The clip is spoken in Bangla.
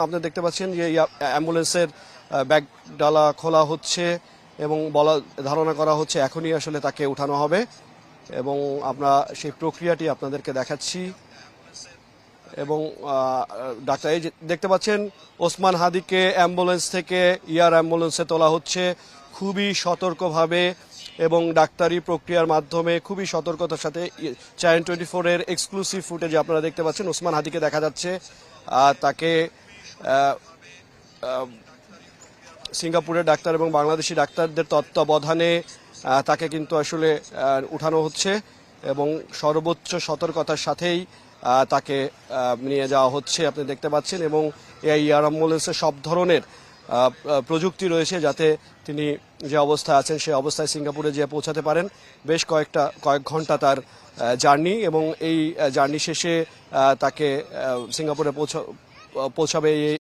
আপনি দেখতে পাচ্ছেন যে অ্যাম্বুলেন্সের ব্যাগ ডালা খোলা হচ্ছে এবং ধারণা করা হচ্ছে এখনই আসলে তাকে উঠানো হবে এবং আমরা সেই প্রক্রিয়াটি আপনাদেরকে দেখাচ্ছি। এবং ডাক্তার এই যে দেখতে পাচ্ছেন ওসমান হাদিকে অ্যাম্বুলেন্স থেকে এয়ার অ্যাম্বুলেন্সে তোলা হচ্ছে খুবই সতর্কভাবে এবং ডাক্তারি প্রক্রিয়ার মাধ্যমে খুবই সতর্কতার সাথে। চ্যানেল 24-এর এক্সক্লুসিভ ফুটেজে আপনারা দেখতে পাচ্ছেন ওসমান হাদিকে দেখা যাচ্ছে তাকে সিঙ্গাপুরের ডাক্তার এবং বাংলাদেশি ডাক্তারদের তত্ত্বাবধানে তাকে কিন্তু আসলে উঠানো হচ্ছে এবং সর্বোচ্চ সতর্কতার সাথেই তাকে নিয়ে যাওয়া হচ্ছে আপনি দেখতে পাচ্ছেন। এবং এই এয়ার অ্যাম্বুলেন্সে সব ধরনের প্রযুক্তি রয়েছে যাতে তিনি যে অবস্থায় আছেন সেই অবস্থায় সিঙ্গাপুরে যেয়ে পৌঁছাতে পারেন। বেশ কয়েক ঘন্টা তার জার্নি এবং এই জার্নি শেষে তাকে সিঙ্গাপুরে পৌঁছাবে